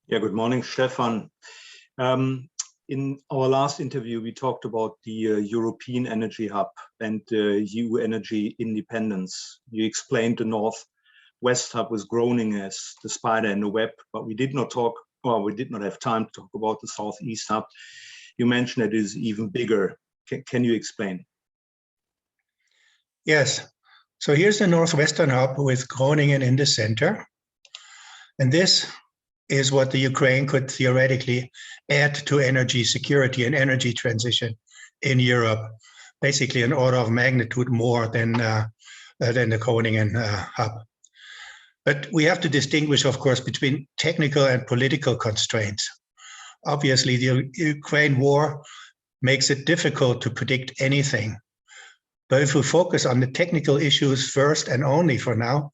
Yeah, good morning, Stefan. In our last interview, we talked about the European energy hub and EU energy independence. You explained the North-West hub was groaning as the spider in the web, but we did not talk, or we did not have time to talk about the Southeast hub. You mentioned it is even bigger. Can you explain? Yes. So here's the Northwestern hub with Groningen in the center. And this is what the Ukraine could theoretically add to energy security and energy transition in Europe, basically an order of magnitude more than the Groningen hub. But we have to distinguish, of course, between technical and political constraints. Obviously, the Ukraine war makes it difficult to predict anything. But if we focus on the technical issues first and only for now,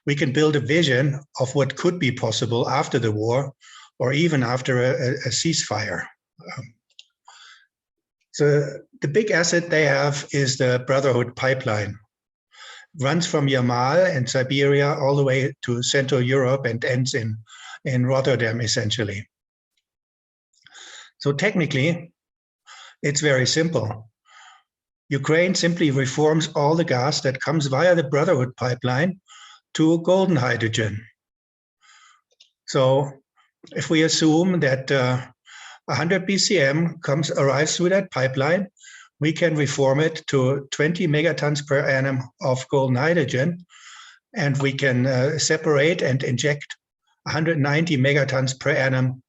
we can build a vision of what could be possible after the war or even after a ceasefire. So the big asset they have is the Brotherhood pipeline. It runs from Yamal and Siberia all the way to Central Europe and ends in Rotterdam, essentially. So technically, it's very simple. Ukraine simply reforms all the gas that comes via the Brotherhood pipeline to golden hydrogen. So if we assume that 100 BCM arrives through that pipeline, we can reform it to 20 megatons per annum of golden hydrogen, and we can separate and inject 190 megatons per annum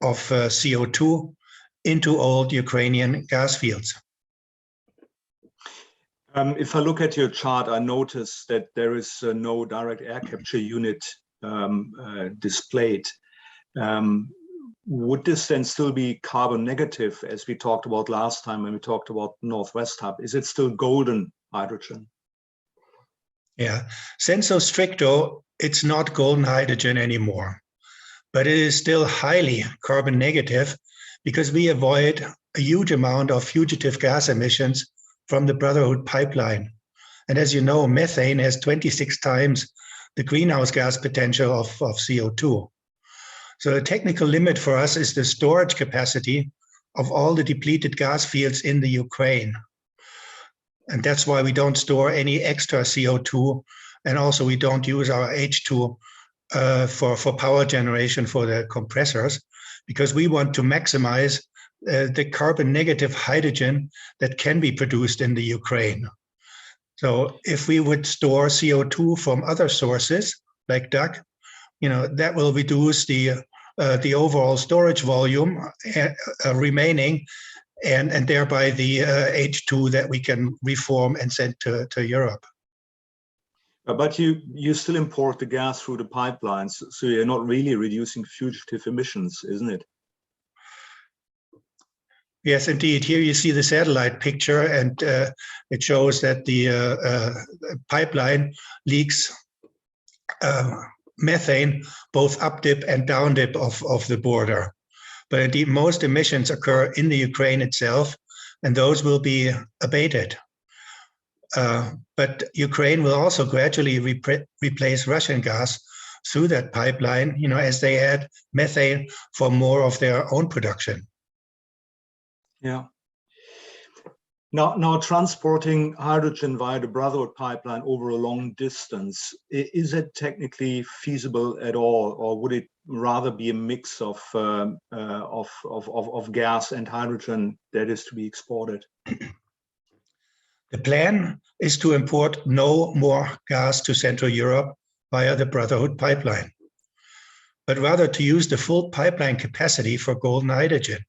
of CO2 into old Ukrainian gas fields. If I look at your chart, I notice that there is no direct air capture unit displayed. Would this then still be carbon negative, as we talked about last time when we talked about Northwest Hub? Is it still golden hydrogen? Yeah, sensu stricto, it's not golden hydrogen anymore, but it is still highly carbon negative because we avoid a huge amount of fugitive gas emissions from the Brotherhood pipeline. And as you know, methane has 26 times the greenhouse gas potential of CO2. So the technical limit for us is the storage capacity of all the depleted gas fields in the Ukraine. And that's why we don't store any extra CO2. And also we don't use our H2 for power generation for the compressors, because we want to maximize the carbon negative hydrogen that can be produced in the Ukraine. So if we would store CO2 from other sources like DAC, that will reduce the overall storage volume remaining, and thereby the H2 that we can reform and send to Europe. But you still import the gas through the pipelines, so you're not really reducing fugitive emissions, isn't it? Yes, indeed. Here you see the satellite picture, and it shows that the pipeline leaks methane both up dip and down dip of the border. But indeed, most emissions occur in the Ukraine itself, and those will be abated. But Ukraine will also gradually replace Russian gas through that pipeline, as they add methane for more of their own production. Yeah. Now transporting hydrogen via the Brotherhood pipeline over a long distance, is it technically feasible at all, or would it rather be a mix of gas and hydrogen that is to be exported? The plan is to import no more gas to Central Europe via the Brotherhood pipeline, but rather to use the full pipeline capacity for golden hydrogen.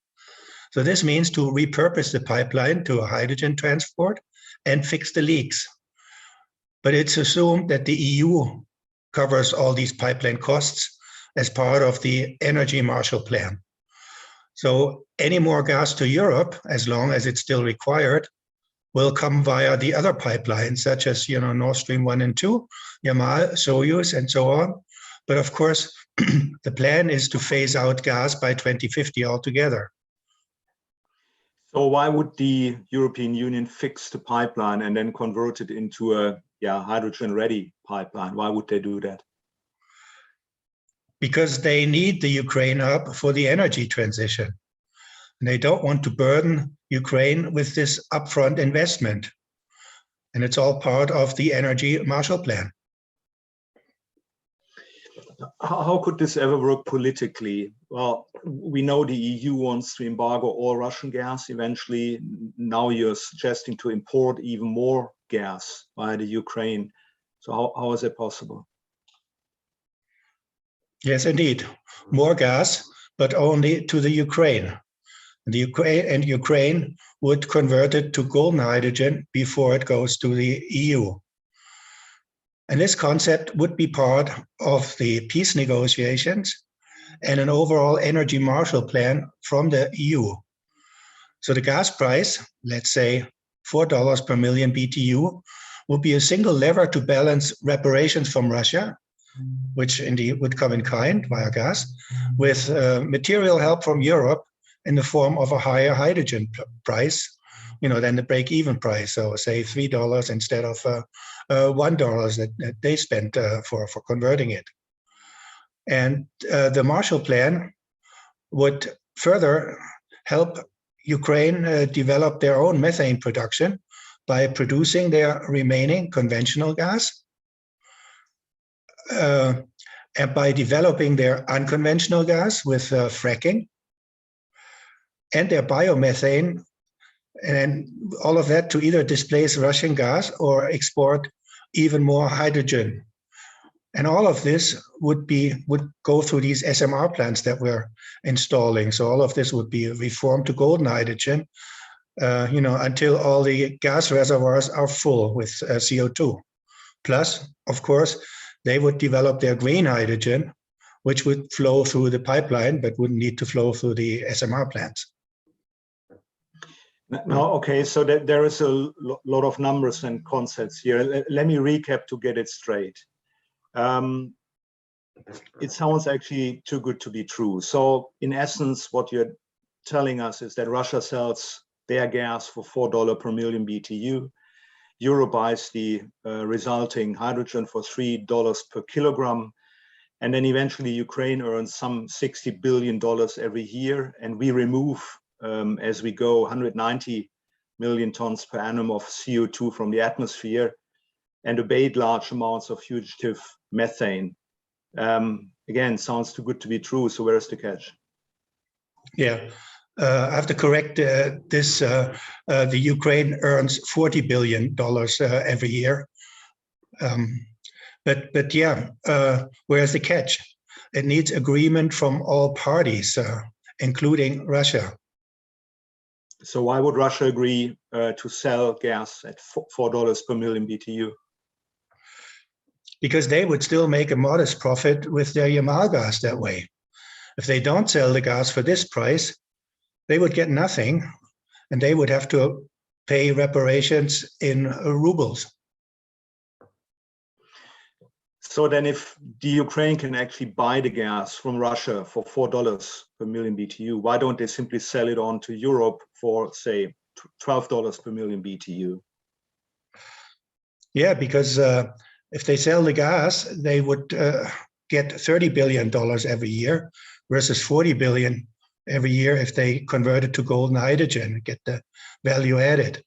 So this means to repurpose the pipeline to a hydrogen transport and fix the leaks. But it's assumed that the EU covers all these pipeline costs as part of the Energy Marshall Plan. So any more gas to Europe, as long as it's still required, will come via the other pipelines, such as Nord Stream 1 and 2, Yamal, Soyuz, and so on. But of course, the plan is to phase out gas by 2050 altogether. So why would the European Union fix the pipeline and then convert it into a hydrogen-ready pipeline? Why would they do that? because they need the Ukraine hub for the energy transition. And they don't want to burden Ukraine with this upfront investment. And it's all part of the Energy Marshall Plan. How could this ever work politically? Well, we know the EU wants to embargo all Russian gas eventually. Now you're suggesting to import even more gas via the Ukraine. So how is it possible? Yes, indeed. More gas, but only to the Ukraine. And Ukraine would convert it to golden hydrogen before it goes to the EU. And this concept would be part of the peace negotiations and an overall energy Marshall Plan from the EU. So the gas price, let's say $4 per million BTU, would be a single lever to balance reparations from Russia, which indeed would come in kind via gas, with material help from Europe in the form of a higher hydrogen price, than the break-even price. So say $3 instead of $1 that they spent for converting it. And the Marshall Plan would further help Ukraine develop their own methane production by producing their remaining conventional gas and by developing their unconventional gas with fracking and their biomethane, and all of that to either displace Russian gas or export even more hydrogen. And all of this would go through these SMR plants that we're installing. So all of this would be reformed to golden hydrogen, until all the gas reservoirs are full with CO2. Plus, of course, they would develop their green hydrogen, which would flow through the pipeline, but wouldn't need to flow through the SMR plants. Now, okay, so there is a lot of numbers and concepts here. Let me recap to get it straight. It sounds actually too good to be true. So in essence, what you're telling us is that Russia sells their gas for $4 per million BTU. Europe buys the resulting hydrogen for $3 per kilogram. And then eventually Ukraine earns some $60 billion every year. And we remove, as we go, 190 million tons per annum of CO2 from the atmosphere and abate large amounts of fugitive methane. Again, sounds too good to be true. So where's the catch? Yeah, I have to correct this. The Ukraine earns $40 billion every year. But yeah, where's the catch? It needs agreement from all parties, including Russia. So why would Russia agree to sell gas at $4 per million BTU? Because they would still make a modest profit with their Yamal gas that way. If they don't sell the gas for this price, they would get nothing, and they would have to pay reparations in rubles. So then if the Ukraine can actually buy the gas from Russia for $4 per million BTU, why don't they simply sell it on to Europe for, say, $12 per million BTU? Yeah, because if they sell the gas, they would get $30 billion every year versus $40 billion every year if they convert it to golden hydrogen, get the value added.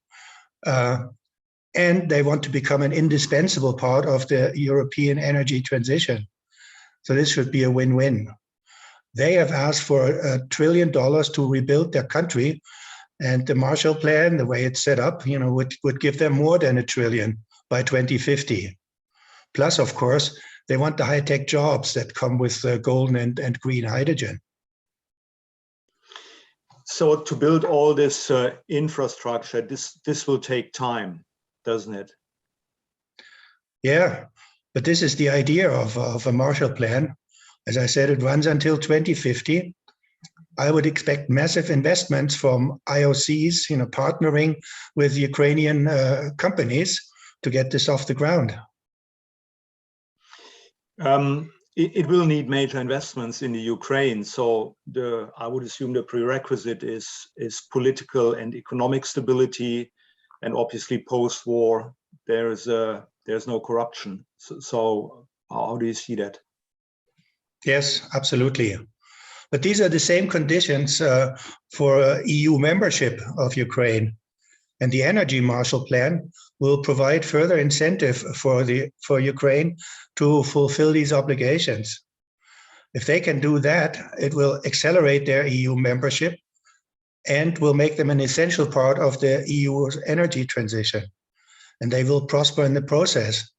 And they want to become an indispensable part of the European energy transition. So this should be a win-win. They have asked for $1 trillion to rebuild their country, and the Marshall Plan, the way it's set up, would give them more than $1 trillion by 2050. Plus, of course, they want the high-tech jobs that come with golden and green hydrogen. So to build all this infrastructure, this will take time, doesn't it? Yeah, but this is the idea of a Marshall Plan. As I said, it runs until 2050. I would expect massive investments from IOCs, partnering with Ukrainian companies to get this off the ground. It will need major investments in the Ukraine. So I would assume the prerequisite is political and economic stability, and obviously post-war there's no corruption. So how do you see that? Yes, absolutely. But these are the same conditions for EU membership of Ukraine. And the Energy Marshall Plan will provide further incentive for Ukraine to fulfill these obligations. If they can do that, it will accelerate their EU membership and will make them an essential part of the EU's energy transition. And they will prosper in the process,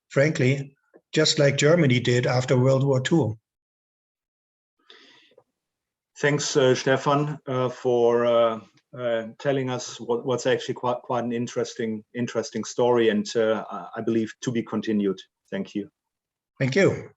frankly, just like Germany did after World War II. Thanks, Stefan, for telling us what's actually quite an interesting story, and I believe to be continued. Thank you. Thank you.